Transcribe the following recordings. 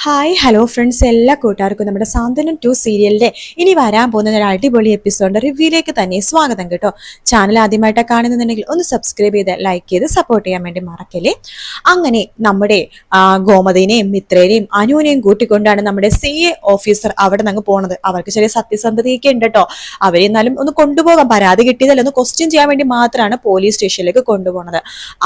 Hi hello friends, എല്ലാ കൂട്ടുകാർക്കും നമ്മുടെ സാന്ത്വനം 2 സീരിയലിന്റെ ഇനി വരാൻ പോകുന്ന ഒരു അടിപൊളി എപ്പിസോഡിന്റെ റിവ്യൂയിലേക്ക് തന്നെ സ്വാഗതം കേട്ടോ. ചാനൽ ആദ്യമായിട്ട് കാണുന്നുണ്ടെങ്കിൽ ഒന്ന് സബ്സ്ക്രൈബ് ചെയ്ത് ലൈക്ക് ചെയ്ത് സപ്പോർട്ട് ചെയ്യാൻ വേണ്ടി മറക്കല്ലേ. അങ്ങനെ നമ്മുടെ ഗോമതിനെയും മിത്രേനെയും അനുവിനെയും കൂട്ടിക്കൊണ്ടാണ് നമ്മുടെ CA ഓഫീസർ അവിടെ നിന്ന് പോണത്. അവർക്ക് ചെറിയ സത്യസന്ധതയൊക്കെ ഉണ്ട് കേട്ടോ. അവരെന്നാലും ഒന്ന് കൊണ്ടുപോകാം, പരാതി കിട്ടിയതല്ല, ഒന്ന് ക്വസ്റ്റ്യൻ ചെയ്യാൻ വേണ്ടി മാത്രമാണ് പോലീസ് സ്റ്റേഷനിലേക്ക് കൊണ്ടുപോകുന്നത്.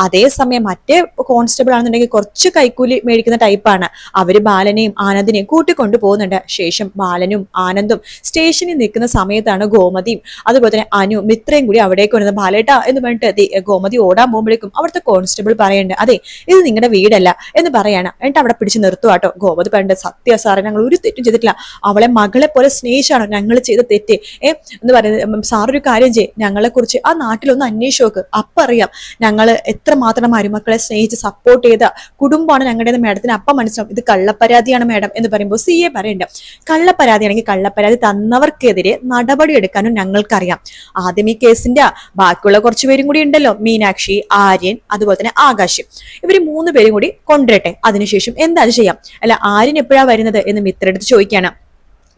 അതേസമയം മറ്റേ കോൺസ്റ്റബിൾ ആണെന്നുണ്ടെങ്കിൽ കുറച്ച് കൈക്കൂലി മേടിക്കുന്ന ടൈപ്പാണ്. അവര് ബാലനെയും ആനന്ദിനെയും കൂട്ടിക്കൊണ്ടു പോകുന്നുണ്ട്. ശേഷം ബാലനും ആനന്ദും സ്റ്റേഷനിൽ നിൽക്കുന്ന സമയത്താണ് ഗോമതിയും അതുപോലെ തന്നെ അനു മിത്രയും കൂടി അവിടേക്ക് വരുന്നത്. ബാലേട്ടാ എന്ന് പറഞ്ഞിട്ട് ഗോമതി ഓടാൻ പോകുമ്പോഴേക്കും അവിടുത്തെ കോൺസ്റ്റബിൾ പറയുന്നുണ്ട്, അതെ ഇത് നിങ്ങളുടെ വീടല്ല എന്ന് പറയാണ്. എന്നിട്ട് അവിടെ പിടിച്ച് നിർത്തുവാട്ടോ. ഗോമതി പറയണ്ട, സത്യ സാറേ ഞങ്ങൾ ഒരു തെറ്റും ചെയ്തിട്ടില്ല, അവളെ മകളെ പോലെ സ്നേഹിച്ചാണോ ഞങ്ങൾ ചെയ്ത തെറ്റ് എന്ന് പറയുന്നത്. സാറൊരു കാര്യം ചെയ്യ്, ഞങ്ങളെ കുറിച്ച് ആ നാട്ടിലൊന്ന് അന്വേഷിച്ച് നോക്ക്, അപ്പറിയാം ഞങ്ങൾ എത്രമാത്രം മരുമക്കളെ സ്നേഹിച്ച് സപ്പോർട്ട് ചെയ്ത കുടുംബമാണ് ഞങ്ങളുടെ. മേഡത്തിന് അപ്പം മനസ്സിലാവും ഇത് കള്ളപ്പരാതിയാണ് മേഡം എന്ന് പറയുമ്പോൾ CA പറയുന്നുണ്ട്, കള്ളപ്പരാതിയാണെങ്കിൽ കള്ളപ്പരാതി തന്നവർക്കെതിരെ നടപടി എടുക്കാനും ഞങ്ങൾക്കറിയാം. ആദ്യം ഈ കേസിന്റെ ബാക്കിയുള്ള കുറച്ച് പേരും കൂടി ഉണ്ടല്ലോ, മീനാക്ഷി, ആര്യൻ, അതുപോലെ തന്നെ ആകാശ്, ഇവര് 3 പേരും കൂടി കൊണ്ടുവരട്ടെ, അതിനുശേഷം എന്താ ചെയ്യാം. അല്ല ആര്യൻ എപ്പോഴാ വരുന്നത് എന്ന് മിത്ര എടുത്ത് ചോദിക്കാണ്.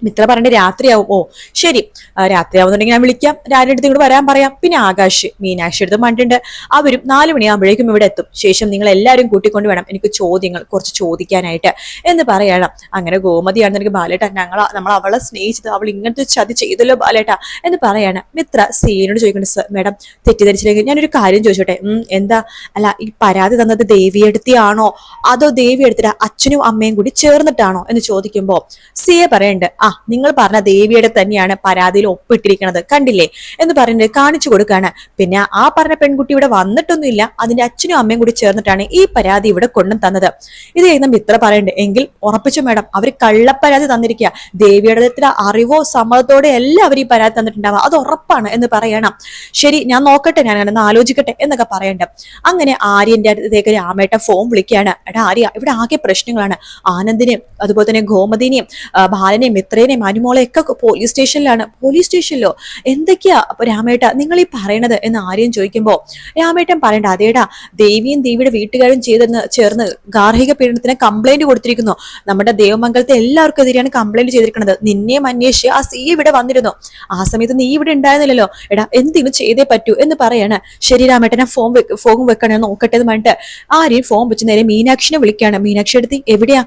മിത്ര പറഞ്ഞ രാത്രിയാവും. ഓ ശരി, രാത്രിയാവുന്നുണ്ടെങ്കിൽ ഞാൻ വിളിക്കാം, രാവിലെ അടുത്ത് ഇങ്ങോട്ട് വരാൻ പറയാം. പിന്നെ ആകാശ് മീനാക്ഷി എടുത്ത് മണ്ടുണ്ട്, അവരും 4 മണിയാകുമ്പോഴേക്കും ഇവിടെ എത്തും. ശേഷം നിങ്ങൾ എല്ലാവരും കൂട്ടിക്കൊണ്ട് വേണം എനിക്ക് ചോദ്യങ്ങൾ കുറച്ച് ചോദിക്കാനായിട്ട് എന്ന് പറയണം. അങ്ങനെ ഗോമതിയാണെന്നുണ്ടെങ്കിൽ ബാലേട്ട നമ്മൾ അവളെ സ്നേഹിച്ചത്, അവൾ ഇങ്ങനത്തെ ചതി ചെയ്തല്ലോ ബാലേട്ട എന്ന് പറയാണ്. മിത്ര സീനോട് ചോദിക്കുന്നുണ്ട്, മേഡം തെറ്റിദ്ധരിച്ചില്ലെങ്കിൽ ഞാനൊരു കാര്യം ചോദിച്ചോട്ടെ. എന്താ? അല്ല ഈ പരാതി തന്നത് ദേവിയെടുത്തിയാണോ അതോ ദേവിയെടുത്തിട്ട് അച്ഛനും അമ്മയും കൂടി ചേർന്നിട്ടാണോ എന്ന് ചോദിക്കുമ്പോ CA പറയുന്നുണ്ട്, നിങ്ങൾ പറഞ്ഞ ദേവിയുടെ തന്നെയാണ് പരാതിയിൽ ഒപ്പിട്ടിരിക്കുന്നത്, കണ്ടില്ലേ എന്ന് പറഞ്ഞിട്ട് കാണിച്ചു കൊടുക്കാണ്. പിന്നെ ആ പറഞ്ഞ പെൺകുട്ടി ഇവിടെ വന്നിട്ടൊന്നുമില്ല, അതിന്റെ അച്ഛനും അമ്മയും കൂടി ചേർന്നിട്ടാണ് ഈ പരാതി ഇവിടെ കൊണ്ടു തന്നത്. ഇത് ചെയ്യുന്ന മിത്ര പറയുന്നുണ്ട്, എങ്കിൽ ഉറപ്പിച്ചു മേഡം അവർ കള്ളപ്പരാതി തന്നിരിക്കുക, ദേവിയുടെ അറിവോ സമ്മതത്തോടെ എല്ലാവരും ഈ പരാതി തന്നിട്ടുണ്ടാവുക, അത് ഉറപ്പാണ് എന്ന് പറയണം. ശരി ഞാൻ നോക്കട്ടെ, ഞാൻ അങ്ങനെ ആലോചിക്കട്ടെ എന്നൊക്കെ പറയണ്ട. അങ്ങനെ ആര്യന്റെ അടുത്തേക്ക് രാമേട്ട ഫോൺ വിളിക്കുകയാണ്. എടാ ആര്യ, ഇവിടെ ആകെ പ്രശ്നങ്ങളാണ്, ആനന്ദിനെയും അതുപോലെ തന്നെ ഗോമതിനെയും ബാലനെയും മിത്രേനെയും അനുമോളെയൊക്കെ പോലീസ് സ്റ്റേഷനിലാണ്. പോലീസ് സ്റ്റേഷനിലോ? എന്തൊക്കെയാ അപ്പൊ രാമേട്ട നിങ്ങൾ ഈ പറയണത് എന്ന് ആര്യം ചോദിക്കുമ്പോ രാമേട്ടൻ പറയണ്ട, അതേടാ ദേവിയും ദേവിയുടെ വീട്ടുകാരും ചേർന്ന് ഗാർഹിക പീഡനത്തിന് കംപ്ലൈന്റ് കൊടുത്തിരിക്കുന്നു. നമ്മുടെ ദേവമംഗലത്തെ എല്ലാവർക്കും എതിരെയാണ് കംപ്ലൈന്റ് ചെയ്തിരിക്കുന്നത്. നിന്നെയും അന്വേഷിച്ച് ആ CA ഇവിടെ വന്നിരുന്നു, ആ സമയത്ത് നീ ഇവിടെ ഉണ്ടായിരുന്നില്ലല്ലോ. എടാ എന്തെങ്കിലും ചെയ്തേ പറ്റൂ എന്ന് പറയാണ്. ശരി രാമേട്ടനെ ഫോൺ വെക്കണേ നോക്കട്ടെ എന്ന് പറഞ്ഞിട്ട് ആര്യം ഫോൺ വെച്ച് നേരെ മീനാക്ഷിനെ വിളിക്കുകയാണ്. മീനാക്ഷി എടുത്ത് എവിടെയാ?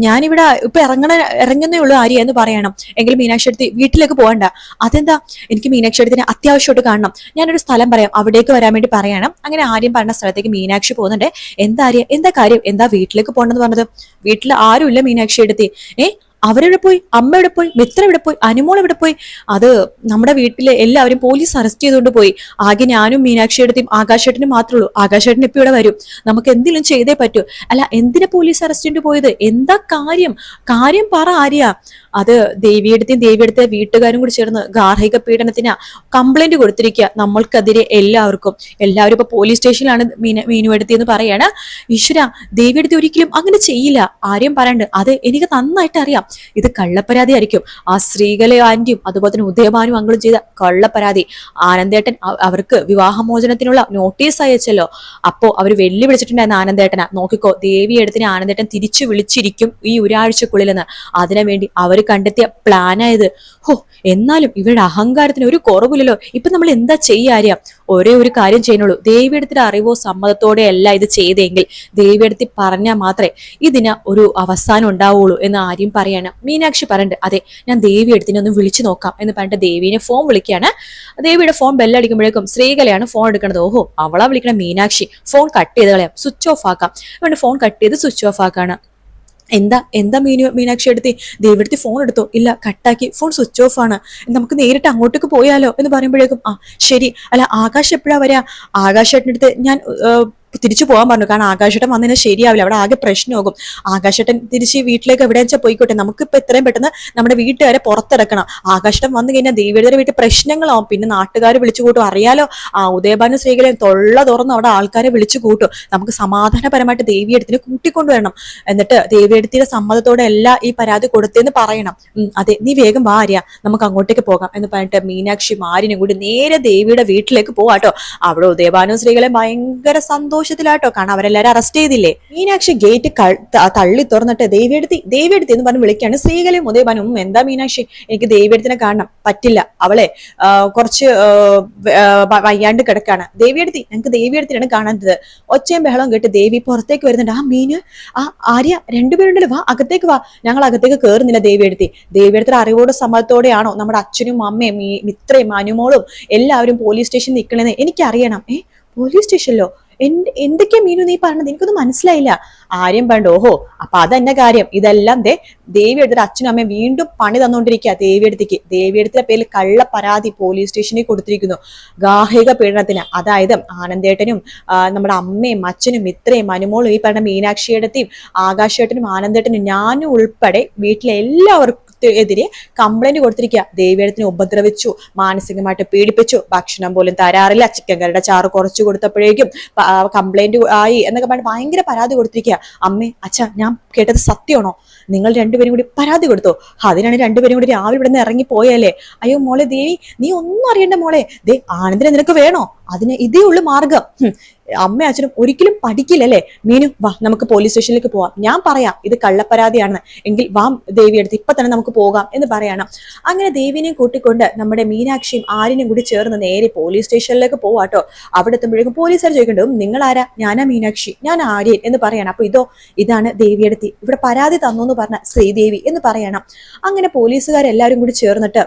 ഞാനിവിടെ ഇപ്പൊ ഇറങ്ങുന്നേ ഉള്ളൂ ആര്യ എന്ന് പറയണം. എങ്കിലും മീനാക്ഷി എടുത്ത് വീട്ടിലേക്ക് പോകണ്ട. അതെന്താ? എനിക്ക് മീനാക്ഷി എടുത്തിനെ അത്യാവശ്യമായിട്ട് കാണണം, ഞാനൊരു സ്ഥലം പറയാം അവിടേക്ക് വരാൻ വേണ്ടി പറയണം. അങ്ങനെ ആര്യം പറഞ്ഞ സ്ഥലത്തേക്ക് മീനാക്ഷി പോകുന്നുണ്ട്. എന്താ ആര്യ, എന്താ കാര്യം, എന്താ വീട്ടിലേക്ക് പോകണമെന്ന് പറഞ്ഞത്? വീട്ടിൽ ആരുമില്ല മീനാക്ഷി എടുത്തി. അവരെവിടെ പോയി? അമ്മ എവിടെ പോയി? മിത്ര എവിടെ പോയി? അനുമോൾ എവിടെ പോയി? അത് നമ്മുടെ വീട്ടിലെ എല്ലാവരും പോലീസ് അറസ്റ്റ് ചെയ്തുകൊണ്ട് പോയി. ആകെ ഞാനും മീനാക്ഷി എടുത്തും ആകാശേട്ടനും മാത്രമേ ഉള്ളൂ. ആകാശേട്ടൻ ഇപ്പൊ ഇവിടെ വരും, നമുക്ക് എന്തെങ്കിലും ചെയ്തേ പറ്റൂ. അല്ല എന്തിനാ പോലീസ് അറസ്റ്റ് ചെയ്തിട്ട് പോയത്? എന്താ കാര്യം പറ ആര്യ. അത് ദേവിയെടുത്ത വീട്ടുകാരും കൂടി ചേർന്ന് ഗാർഹിക പീഡനത്തിന് കംപ്ലൈന്റ് കൊടുത്തിരിക്കുക നമ്മൾക്കെതിരെ. എല്ലാവരും ഇപ്പൊ പോലീസ് സ്റ്റേഷനിലാണ് മീനുവെടുത്തി എന്ന് പറയാണ്. ഈശ്വര, ദേവിയെടുത്തി ഒരിക്കലും അങ്ങനെ ചെയ്യില്ല. ആര്യം പറയണ്ട്, അത് എനിക്ക് നന്നായിട്ട് അറിയാം, ഇത് കള്ളപ്പരാതി ആയിരിക്കും. ആ ശ്രീകല ആന്റിയും അതുപോലെ തന്നെ ഉദയഭാനും അങ്ങളും ചെയ്ത കള്ളപ്പരാതി. ആനന്ദേട്ടൻ അവർക്ക് വിവാഹമോചനത്തിനുള്ള നോട്ടീസ് അയച്ചല്ലോ, അപ്പോ അവർ വെല്ലുവിളിച്ചിട്ടുണ്ടായിരുന്നു ആനന്ദേട്ടനാ. നോക്കിക്കോ, ദേവിയെടുത്തിന് ആനന്ദേട്ടൻ തിരിച്ചു വിളിച്ചിരിക്കും ഈ ഒരാഴ്ചക്കുള്ളിലെന്ന്. അതിനുവേണ്ടി അവർ കണ്ടെത്തിയ പ്ലാനായത്. എന്നാലും ഇവരുടെ അഹങ്കാരത്തിന് ഒരു കുറവില്ലല്ലോ. ഇപ്പൊ നമ്മൾ എന്താ ചെയ്യാറിയാം? ഒരേ ഒരു കാര്യം ചെയ്യുന്നുള്ളൂ, ദേവിയെടുത്തിന്റെ അറിവോ സമ്മതത്തോടെ അല്ല ഇത് ചെയ്തെങ്കിൽ ദേവിയെടുത്തി പറഞ്ഞാൽ മാത്രമേ ഇതിന് ഒരു അവസാനം ഉണ്ടാവുള്ളൂ എന്ന് ആര്യം പറയാണ്. മീനാക്ഷി പറയണ്ട്, അതെ ഞാൻ ദേവിയെടുത്തിനെ ഒന്ന് വിളിച്ചു നോക്കാം എന്ന് പറഞ്ഞിട്ട് ദേവിനെ ഫോൺ വിളിക്കുകയാണ്. ദേവിയുടെ ഫോൺ ബെല്ലടിക്കുമ്പോഴേക്കും ശ്രീകലയാണ് ഫോൺ എടുക്കുന്നത്. അവളാ വിളിക്കണ മീനാക്ഷി. ഫോൺ കട്ട് ചെയ്ത് കളയാം, സ്വിച്ച് ഓഫ് ആക്കാം. അതുകൊണ്ട് ഫോൺ കട്ട് ചെയ്ത് സ്വിച്ച് ഓഫ് ആക്കാണ്. എന്താ മീനാക്ഷി എടുത്തി? ദേവിയെടുത്തി ഫോൺ എടുത്തോ? ഇല്ല, കട്ടാക്കി, ഫോൺ സ്വിച്ച് ഓഫ് ആണ്. നമുക്ക് നേരിട്ട് അങ്ങോട്ടേക്ക് പോയാലോ എന്ന് പറയുമ്പോഴേക്കും ശരി. അല്ല ആകാശ് എപ്പോഴാ വരാ? ആകാശേട്ടൻ്റെ അടുത്ത് ഞാൻ തിരിച്ചു പോകാൻ പറഞ്ഞു, കാരണം ആകാശേട്ടൻ വന്നതിന് ശരിയാവില്ല, അവിടെ ആകെ പ്രശ്നമാകും. ആകാശേട്ടൻ തിരിച്ച് വീട്ടിലേക്ക് എവിടെ വെച്ചാൽ പോയിക്കോട്ടെ, നമുക്കിപ്പോ എത്രയും പെട്ടെന്ന് നമ്മുടെ വീട്ടുകാരെ പുറത്തിറക്കണം. ആകാശേട്ടൻ വന്നു കഴിഞ്ഞാൽ ദേവിയുടെ വീട്ടിൽ പ്രശ്നങ്ങളാവും, പിന്നെ നാട്ടുകാർ വിളിച്ചു കൂട്ടും. അറിയാലോ, ഉദയഭാനു സ്ത്രീകളെ തൊള്ള തുറന്ന് അവിടെ ആൾക്കാരെ വിളിച്ചു കൂട്ടും. നമുക്ക് സമാധാനപരമായിട്ട് ദേവിയെടുത്തിനെ കൂട്ടിക്കൊണ്ടുവരണം. എന്നിട്ട് ദേവിയെടുത്തിയുടെ സമ്മതത്തോടെ അല്ല ഈ പരാതി കൊടുത്തേന്ന് പറയണം. അതെ, നീ വേഗം വാ ആര്യ, നമുക്ക് അങ്ങോട്ടേക്ക് പോകാം എന്ന് പറഞ്ഞിട്ട് മീനാക്ഷി ആര്യനും കൂടി നേരെ ദേവിയുടെ വീട്ടിലേക്ക് പോവാട്ടോ. അവിടെ ഉദയഭാനു സ്ത്രീകളെ ഭയങ്കര സന്തോഷം സന്തോഷത്തിലാട്ടോ. കാരണം അവരെല്ലാരും അറസ്റ്റ് ചെയ്തില്ലേ. മീനാക്ഷി ഗേറ്റ് തള്ളി തുറന്നിട്ട് ദേവിയെടുത്തി എന്ന് പറഞ്ഞ് വിളിക്കാണ്. ശ്രീകലയും ഉദയഭാനും എന്താ മീനാക്ഷി, എനിക്ക് ദേവിയെടുത്തിനെ കാണണം, പറ്റില്ല, അവളെ കുറച്ച് വയ്യാണ്ട് കിടക്കാണ്. ദേവിയെടുത്തി, ഞങ്ങൾക്ക് ദേവിയെടുത്തിനാണ് കാണേണ്ടത്. ഒച്ചയും ബഹളവും കേട്ട് ദേവി പുറത്തേക്ക് വരുന്നുണ്ട്. ആ മീന്, ആ ആര്യ, രണ്ടുപേരുണ്ടല്ലോ, വാ അകത്തേക്ക് വാ. ഞങ്ങൾ അകത്തേക്ക് കയറുന്നില്ല. ദേവിയെടുത്തി അറിവോട് സമ്മതത്തോടെയാണോ നമ്മുടെ അച്ഛനും അമ്മയും മിത്രയും അനുമോളും എല്ലാവരും പോലീസ് സ്റ്റേഷനിൽ നിൽക്കണെന്ന് എനിക്കറിയണം. പോലീസ് സ്റ്റേഷനിലോ? എന്തൊക്കെയാ മീനു നീ പറഞ്ഞത്? എനിക്കൊന്നും മനസ്സിലായില്ല. ആര്യം പണ്ട്, ഓഹോ, അപ്പൊ അതെന്നെ കാര്യം. ഇതെല്ലാം ദേവി എടുത്തിട്ട് അച്ഛനും അമ്മയും വീണ്ടും പണി തന്നോണ്ടിരിക്കുക. ദേവിയെടുത്തിന്റെ പേരിൽ കള്ള പരാതി പോലീസ് സ്റ്റേഷനിൽ കൊടുത്തിരിക്കുന്നു, ഗാർഹിക പീഡനത്തിന്. അതായത് ആനന്ദേട്ടനും നമ്മുടെ അമ്മയും അച്ഛനും മിത്രയും അനുമോളും ഈ പറഞ്ഞ മീനാക്ഷിയേട്ടത്തെയും ആകാശേട്ടനും ആനന്ദേട്ടനും ഞാനും ഉൾപ്പെടെ വീട്ടിലെ എല്ലാവർക്കും എതിരെ കംപ്ലൈന്റ് കൊടുത്തിരിക്കുക. ദേവിയെടുത്തിനെ ഉപദ്രവിച്ചു, മാനസികമായിട്ട് പീഡിപ്പിച്ചു, ഭക്ഷണം പോലും തരാറില്ല, ചിക്കൻ കറിയുടെ ചാറ് കുറച്ചു കൊടുത്തപ്പോഴേക്കും കംപ്ലൈന്റ് ആയി എന്നൊക്കെ പറഞ്ഞ് ഭയങ്കര പരാതി കൊടുത്തിരിക്കുക. അമ്മേ, അച്ഛാ, ഞാൻ കേട്ടത് സത്യമാണോ? നിങ്ങൾ രണ്ടുപേരും കൂടി പരാതി കൊടുത്തോ? അതിനാണ് രണ്ടുപേരും കൂടി രാവിലെ ഇവിടെ നിന്ന് ഇറങ്ങി പോയല്ലേ? അയ്യോ മോളെ ദേവി, നീ ഒന്നും അറിയണ്ട മോളെ. ആനന്ദിനെ നിനക്ക് വേണോ? അതിന് ഇതേ ഉള്ളു മാർഗം. അമ്മ അച്ഛനും ഒരിക്കലും പഠിക്കില്ലല്ലേ. മീനു, വാ നമുക്ക് പോലീസ് സ്റ്റേഷനിലേക്ക് പോവാം. ഞാൻ പറയാം ഇത് കള്ളപ്പരാതിയാണെന്ന്, എങ്കിൽ വാ ദേവി എടുത്ത് ഇപ്പൊ തന്നെ നമുക്ക് പോകാം എന്ന് പറയണം. അങ്ങനെ ദേവിനെയും കൂട്ടിക്കൊണ്ട് നമ്മുടെ മീനാക്ഷിയും ആര്യനും കൂടി ചേർന്ന് നേരെ പോലീസ് സ്റ്റേഷനിലേക്ക് പോവാട്ടോ. അവിടെ എത്തുമ്പോഴേക്കും പോലീസുകാർ ചോദിക്കണ്ടും, നിങ്ങൾ ആരാ? ഞാനാ മീനാക്ഷി, ഞാൻ ആര്യൻ എന്ന് പറയണം. അപ്പൊ ഇതാണ് ദേവിയെടുത്തി, ഇവിടെ പരാതി തന്നു എന്ന് പറഞ്ഞ ശ്രീദേവി എന്ന് പറയണം. അങ്ങനെ പോലീസുകാരെല്ലാരും കൂടി ചേർന്നിട്ട്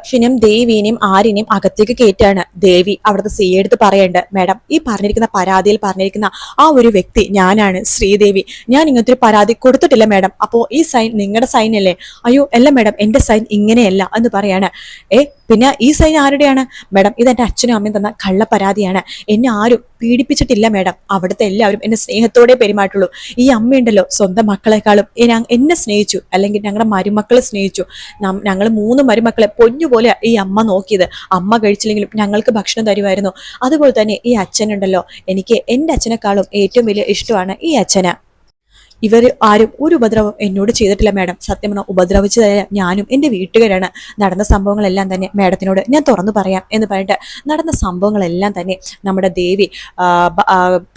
ദേവിനെയും ആര്യനെയും അകത്തേക്ക് കയറ്റാണ്. ദേവി അവിടുത്തെ സി എടുത്ത് പറയണ്ട്, മേഡം, ഈ പറഞ്ഞിരിക്കുന്ന പരാതിയിൽ പറഞ്ഞിരിക്കുന്ന ആ ഒരു വ്യക്തി ഞാനാണ്, ശ്രീദേവി. ഞാൻ ഇങ്ങനത്തെ ഒരു പരാതി കൊടുത്തിട്ടില്ല മേഡം. അപ്പോ ഈ സൈൻ നിങ്ങളുടെ സൈൻ അല്ലേ? അയ്യോ അല്ല മേഡം, എന്റെ സൈൻ ഇങ്ങനെയല്ല എന്ന് പറയാണ്. പിന്നെ ഈ സൈൻ ആരുടെയാണ്? മേഡം, ഇതെന്റെ അച്ഛനും അമ്മയും തന്ന കള്ള പരാതിയാണ്. എന്നെ ആരും പീഡിപ്പിച്ചിട്ടില്ല മേഡം. അവിടുത്തെ എല്ലാവരും എന്നെ സ്നേഹത്തോടെ പെരുമാറ്റുള്ളൂ. ഈ അമ്മയുണ്ടല്ലോ, സ്വന്തം മക്കളെക്കാളും എന്നെ സ്നേഹിച്ചു, അല്ലെങ്കിൽ ഞങ്ങളുടെ മരുമക്കളെ സ്നേഹിച്ചു. ഞങ്ങൾ 3 മരുമക്കളെ പൊന്നുപോലെ ഈ അമ്മ നോക്കിയത്. അമ്മ കഴിച്ചില്ലെങ്കിലും ഞങ്ങൾക്ക് ഭക്ഷണം തരുമായിരുന്നു. അതുപോലെ തന്നെ ഈ അച്ഛനുണ്ടല്ലോ, എനിക്ക് എൻ്റെ അച്ഛനെക്കാളും ഏറ്റവും വലിയ ഇഷ്ടമാണ് ഈ അച്ഛന്. ഇവർ ആരും ഒരു ഉപദ്രവം എന്നോട് ചെയ്തിട്ടില്ല മേഡം. സത്യം പറഞ്ഞാൽ ഉപദ്രവിച്ചു തരാം ഞാനും എൻ്റെ വീട്ടുകാരാണ്. നടന്ന സംഭവങ്ങളെല്ലാം തന്നെ മേഡത്തിനോട് ഞാൻ തുറന്നു പറയാം എന്ന് പറഞ്ഞിട്ട് നടന്ന സംഭവങ്ങളെല്ലാം തന്നെ നമ്മുടെ ദേവി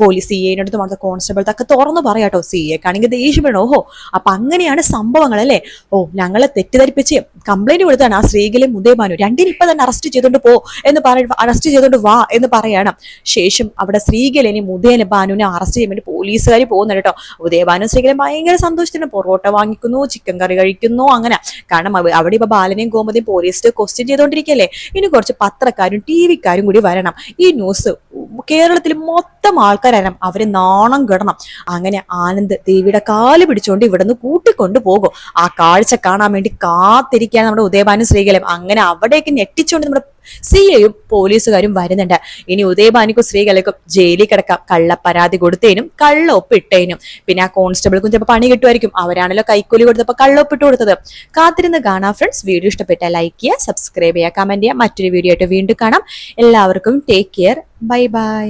പോലീസ് സി എനോട് വന്ന കോൺസ്റ്റബിൾക്കൊക്കെ തുറന്നു പറയാട്ടോ. സി എക്കാണെങ്കിൽ ദേഷ്യപ്പെടണം. ഓഹോ, അപ്പൊ അങ്ങനെയാണ് സംഭവങ്ങൾ അല്ലേ? ഓ, ഞങ്ങളെ തെറ്റിദ്ധരിപ്പിച്ച് കംപ്ലൈന്റ് കൊടുത്താണ് ആ ശ്രീകലയും ഉദയഭാനു രണ്ടിനും ഇപ്പൊ തന്നെ അറസ്റ്റ് ചെയ്തോണ്ട് പോ എന്ന് അറസ്റ്റ് ചെയ്തോണ്ട് വാ എന്ന് പറയണം. ശേഷം അവിടെ ശ്രീകലനെയും ഉദയഭാനുവിനെ അറസ്റ്റ് ചെയ്യാൻ വേണ്ടി പോലീസുകാർ പോകുന്നുണ്ട് കേട്ടോ. ഉദയഭാനു ശ്രീകലൻ ഭയങ്കര സന്തോഷത്തിന് പൊറോട്ട വാങ്ങിക്കുന്നു, ചിക്കൻ കറി കഴിക്കുന്നു. അങ്ങനെ കാരണം അവിടെ ഇപ്പൊ ബാലനെയും ഗോമതിയും പോലീസ് ക്വസ്റ്റ്യൻ ചെയ്തോണ്ടിരിക്കല്ലേ. ഇനി കുറച്ച് പത്രക്കാരും ടിവിക്കാരും കൂടി വരണം. ഈ ന്യൂസ് കേരളത്തിൽ മൊത്തം ആൾക്കാരും അവരെ നാണം കെടണം. അങ്ങനെ ആനന്ദ് ദേവിയുടെ കാല് പിടിച്ചുകൊണ്ട് ഇവിടുന്ന് കൂട്ടിക്കൊണ്ടു പോകും. ആ കാഴ്ച കാണാൻ വേണ്ടി കാത്തിരിക്കുകയാണ് നമ്മുടെ ഉദയഭാനു ശ്രീകലയും. അങ്ങനെ അവിടേക്ക് ഞെട്ടിച്ചുകൊണ്ട് നമ്മുടെ സിഐയും പോലീസുകാരും വരുന്നുണ്ട്. ഇനി ഉദയഭാനുക്കും ശ്രീകലയ്ക്കും ജയിലിൽ കിടക്കാം, കള്ള പരാതി കൊടുത്തേനും കള്ള ഒപ്പിട്ടേനും. പിന്നെ ആ കോൺസ്റ്റബിൾക്കും ചിലപ്പോൾ പണി കിട്ടുമായിരിക്കും, അവരാണല്ലോ കൈക്കൂലി കൊടുത്തപ്പോൾ കള്ള ഒപ്പിട്ട് കൊടുത്തത്. കാത്തിരുന്ന് കാണാം ഫ്രണ്ട്സ്. വീഡിയോ ഇഷ്ടപ്പെട്ടാൽ ലൈക്ക് ചെയ്യുക, സബ്സ്ക്രൈബ് ചെയ്യുക, കമന്റ് ചെയ്യുക. മറ്റൊരു വീഡിയോ ആയിട്ട് വീണ്ടും കാണാം. എല്ലാവർക്കും ടേക്ക് കെയർ, ബൈ ബൈ.